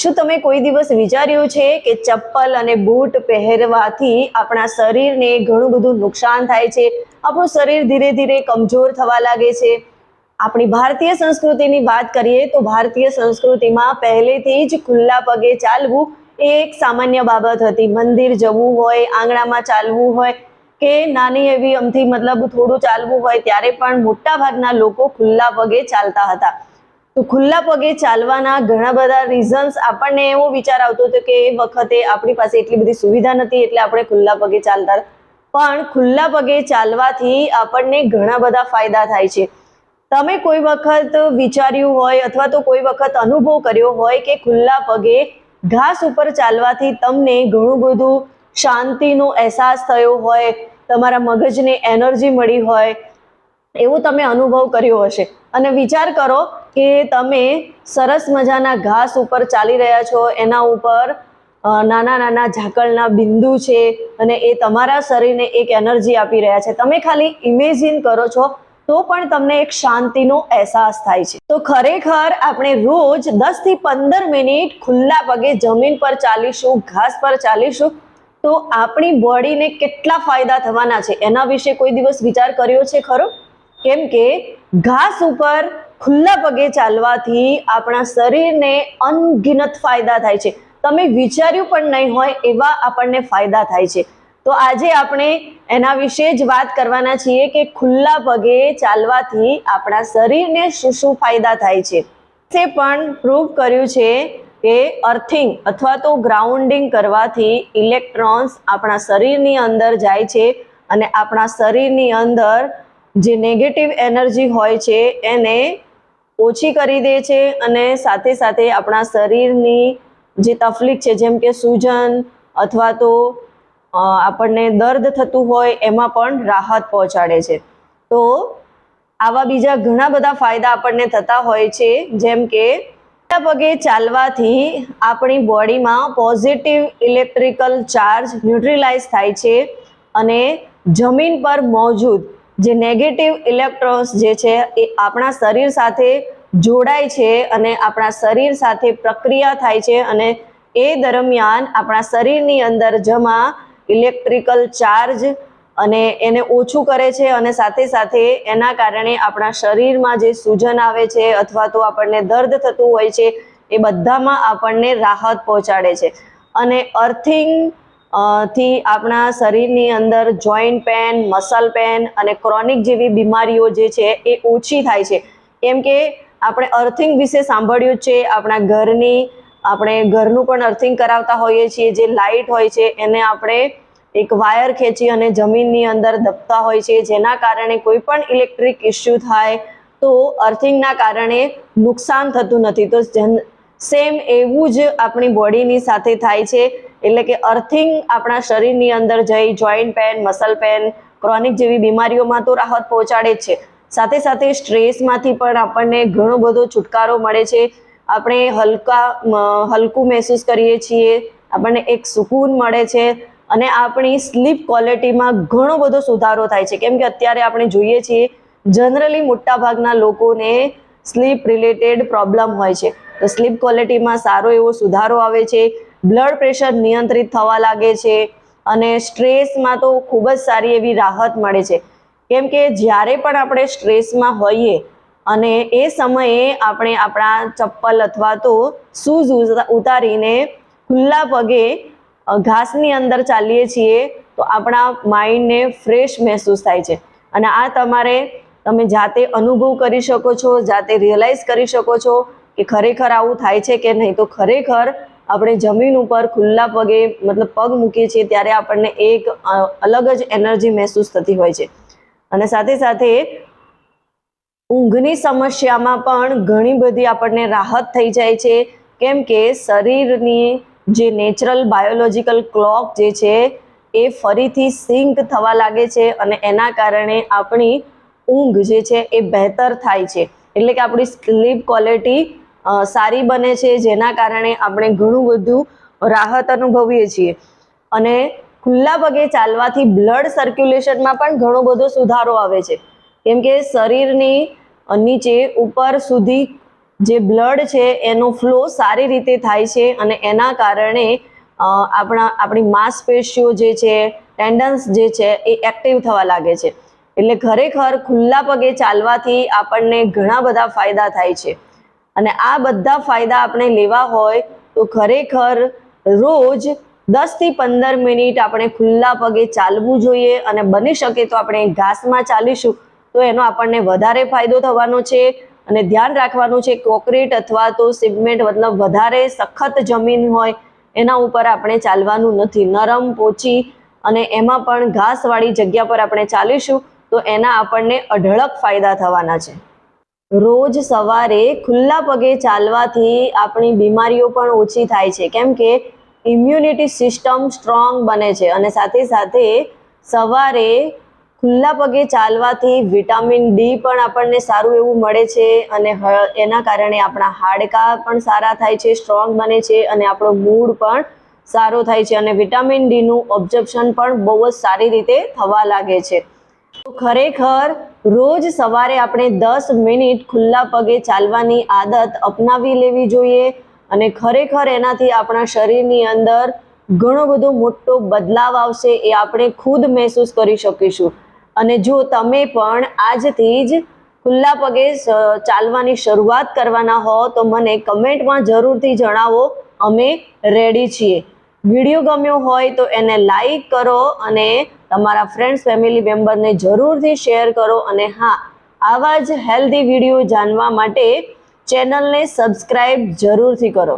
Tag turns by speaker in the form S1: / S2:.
S1: શું તમે કોઈ દિવસ વિચાર્યું છે કે ચપ્પલ અને બૂટ પહેરવાથી આપણા શરીરને ઘણું બધું નુકસાન થાય છે? આપણું શરીર ધીરે ધીરે કમજોર થવા લાગે છે. આપણી ભારતીય સંસ્કૃતિની વાત કરીએ તો ભારતીય સંસ્કૃતિમાં પહેલેથી જ ખુલ્લા પગે ચાલવું એ એક સામાન્ય બાબત હતી. મંદિર જવું હોય, આંગણામાં ચાલવું હોય કે નાની એવી અમથી થોડું ચાલવું હોય ત્યારે પણ મોટા ભાગના લોકો ખુલ્લા પગે ચાલતા હતા. તો ખુલ્લા પગે ચાલવાના ઘણા બધા રીઝન્સ આપણને એવો વિચાર આવતો હતો કે એ વખતે આપણી પાસે એટલી બધી સુવિધા નથી એટલે આપણે ખુલ્લા પગે ચાલતા. પણ ખુલ્લા પગે ચાલવાથી આપણને ઘણા બધા ફાયદા થાય છે. તમે કોઈ વખત વિચાર્યું હોય અથવા તો કોઈ વખત અનુભવ કર્યો હોય કે ખુલ્લા પગે ઘાસ ઉપર ચાલવાથી તમને ઘણું બધું શાંતિનો અહેસાસ થયો હોય, તમારા મગજને એનર્જી મળી હોય, એવું તમે અનુભવ કર્યો હશે. અને વિચાર કરો કે તમે સરસ મજાના ઘાસ ઉપર ચાલી રહ્યા છો, એના ઉપર નાના નાના ઝાકળના બિંદુ છે અને એ તમારા શરીરને એક એનર્જી આપી રહ્યા છે. તમે ખાલી ઇમેજિન કરો છો તો પણ તમને એક શાંતિનો અહેસાસ થાય છે. તો ખરેખર આપણે રોજ 10 થી 15 મિનિટ ખુલ્લા પગે જમીન પર ચાલીશું, ઘાસ પર ચાલીશું તો આપણી બોડીને કેટલા ફાયદા થવાના છે એના વિશે કોઈ દિવસ વિચાર કર્યો છે ખરો? કેમ કે ઘાસ ઉપર ખુલ્લા પગે ચાલવાથી આપણા શરીરને અનગિનત ફાયદા થાય છે. તમે વિચાર્યું પણ નહીં હોય એવા આપણને ફાયદા થાય છે. તો આજે આપણે એના વિશે જ વાત કરવાના છીએ કે ખુલ્લા પગે ચાલવાથી આપણા શરીરને શું શું ફાયદા થાય છે. તે પણ પ્રૂવ કર્યું છે કે અર્થિંગ અથવા તો ગ્રાઉન્ડિંગ કરવાથી ઇલેક્ટ્રોન્સ આપણા શરીરની અંદર જાય છે અને આપણા શરીરની અંદર જે નેગેટિવ એનર્જી હોય છે એને ઓછી કરી દે છે અને સાથે સાથે આપણા શરીરની જે તકલીફ છે જેમ કે સૂજન અથવા તો આપણને દર્દ થતું હોય એમાં પણ રાહત પહોંચાડે છે. તો આવા બીજા ઘણા બધા ફાયદા આપણને થતા હોય છે, જેમ કે ખુલ્લા પગે ચાલવાથી આપણી બોડીમાં પોઝિટિવ ઇલેક્ટ્રિકલ ચાર્જ ન્યુટ્રલાઇઝ થાય છે અને જમીન પર મોજૂદ જે નેગેટિવ ઇલેક્ટ્રોન્સ જે છે એ આપણા શરીર સાથે જોડાય છે અને આપણા શરીર સાથે પ્રક્રિયા થાય છે અને એ દરમિયાન આપણા શરીરની અંદર જમા ઇલેક્ટ્રિકલ ચાર્જ અને એને ઓછું કરે છે અને સાથે સાથે એના કારણે આપણા શરીરમાં જે સૂજન આવે છે અથવા તો આપણને દર્દ થતું હોય છે એ બધામાં આપણને રાહત પહોંચાડે છે. અને અર્થિંગ થી આપણા શરીરની અંદર જોઈન્ટ પેન, મસલ પેન અને ક્રોનિક જેવી બીમારીઓ જે છે એ ઓછી થાય છે. કેમ કે આપણે અર્થિંગ વિશે સાંભળ્યું છે, આપણે ઘરનું પણ અર્થિંગ કરાવતા હોઈએ છીએ. જે લાઇટ હોય છે એને આપણે એક વાયર ખેંચી અને જમીનની અંદર દબતા હોય છે, જેના કારણે કોઈ પણ ઇલેક્ટ્રિક ઇસ્યુ થાય તો અર્થિંગના કારણે નુકસાન થતું નથી. તો સેમ એવું જ આપણી બોડીની સાથે થાય છે. એટલે કે અર્થિંગ આપણા શરીરની અંદર જઈ joint pain, muscle pain, chronic જેવી બીમારીઓમાં તો રાહત પહોંચાડે જ છે. સાથે સાથે સ્ટ્રેસમાંથી પણ આપણને ઘણો બધો છુટકારો મળે છે. આપણે હલકું મહેસૂસ કરીએ છીએ, આપણને એક સુકૂન મળે છે અને આપણી સ્લીપ ક્વોલિટીમાં ઘણો બધો સુધારો થાય છે. કેમ કે અત્યારે આપણે જોઈએ છીએ જનરલી મોટાભાગના લોકોને સ્લીપ રિલેટેડ પ્રોબ્લેમ હોય છે. તો સ્લીપ ક્વોલિટીમાં સારો એવો સુધારો આવે છે, બ્લડ પ્રેશર નિયંત્રિત થવા લાગે છે અને સ્ટ્રેસમાં તો ખૂબ જ સારી એવી રાહત મળે છે. કેમ કે જ્યારે પણ આપણે સ્ટ્રેસમાં હોઈએ અને એ સમયે આપણે આપણા ચપ્પલ અથવા તો શૂઝ ઉતારીને ખુલ્લા પગે ઘાસની અંદર ચાલીએ છીએ તો આપણા માઇન્ડને ફ્રેશ મહેસૂસ થાય છે. અને આ તમે જાતે અનુભવ કરી શકો છો, જાતે રિયલાઇઝ કરી શકો છો કે ખરેખર આવું થાય છે કે નહીં. તો ખરેખર આપણે જમીન ઉપર ખુલ્લા પગે પગ મૂકીએ છીએ ત્યારે આપણને એક અલગ જ એનર્જી મહેસૂસ થતી હોય છે. અને સાથે સાથે ઊંઘની સમસ્યામાં પણ ઘણી બધી આપણને રાહત થઈ જાય છે. કેમ કે શરીરની જે નેચરલ બાયોલોજીકલ ક્લોક જે છે એ ફરીથી સિંક થવા લાગે છે અને એના કારણે આપણી ઊંઘ જે છે એ બહેતર થાય છે. એટલે કે આપણી સ્લીપ ક્વોલિટી સારી બને છે, જેના કારણે આપણે ઘણું બધું રાહત અનુભવીએ છીએ. અને ખુલ્લા પગે ચાલવાથી બ્લડ સર્ક્યુલેશનમાં પણ ઘણો બધો સુધારો આવે છે. કેમ કે શરીરની નીચે ઉપર સુધી જે બ્લડ છે એનો ફ્લો સારી રીતે થાય છે અને એના કારણે આપણી માંસપેશીઓ જે છે, ટેન્ડન્સ જે છે એ એક્ટિવ થવા લાગે છે. એટલે ખરેખર ખુલ્લા પગે ચાલવાથી આપણને ઘણા બધા ફાયદા થાય છે અને આ બધા ફાયદા આપણે લેવા હોય તો ખરેખર રોજ 10 થી 15 મિનિટ આપણે ખુલ્લા પગે ચાલવું જોઈએ અને બની શકે તો આપણે ઘાસમાં ચાલીશું તો એનો આપણને વધારે ફાયદો થવાનો છે. અને ધ્યાન રાખવાનું છે, કોન્ક્રીટ અથવા તો સિમેન્ટ મતલબ વધારે સખત જમીન હોય એના ઉપર આપણે ચાલવાનું નથી. નરમ, પોચી અને એમાં પણ ઘાસવાળી જગ્યા પર આપણે ચાલીશું તો એના આપણને અઢળક ફાયદા થવાના છે. રોજ સવારે ખુલ્લા પગે ચાલવાથી આપણી બીમારીઓ પણ ઓછી થાય છે, કેમ કે ઇમ્યુનિટી સિસ્ટમ સ્ટ્રોંગ બને છે અને સાથે સાથે સવારે ખુલ્લા પગે ચાલવાથી વિટામિન ડી પણ આપણને સારું એવું મળે છે અને એના કારણે આપણા હાડકાં પણ સારા થાય છે, સ્ટ્રોંગ બને છે અને આપણો મૂડ પણ સારો થાય છે અને વિટામિન ડીનું ઓબ્ઝર્પ્શન પણ બહુ જ સારી રીતે થવા લાગે છે. તો ખરેખર રોજ સવારે આપણે 10 મિનિટ ખુલ્લા પગે ચાલવાની આદત અપનાવી લેવી જોઈએ અને ખરેખર એનાથી આપણા શરીરની અંદર ઘણો બધો મોટો બદલાવ આવશે, એ આપણે ખુદ મહેસૂસ કરી શકીશું. અને જો તમે પણ આજથી જ ખુલ્લા પગે ચાલવાની શરૂઆત કરવાના હો તો મને કમેન્ટમાં જરૂરથી જણાવો, અમે રેડી છીએ. વિડીયો ગમ્યો હોય તો એને લાઈક કરો અને તમારા ફ્રેન્ડ્સ ફેમિલી મેમ્બરને જરૂરથી શેર કરો અને હા, આવા જ હેલ્ધી વિડીયો જાણવા માટે ચેનલને સબસ્ક્રાઈબ જરૂરથી કરો.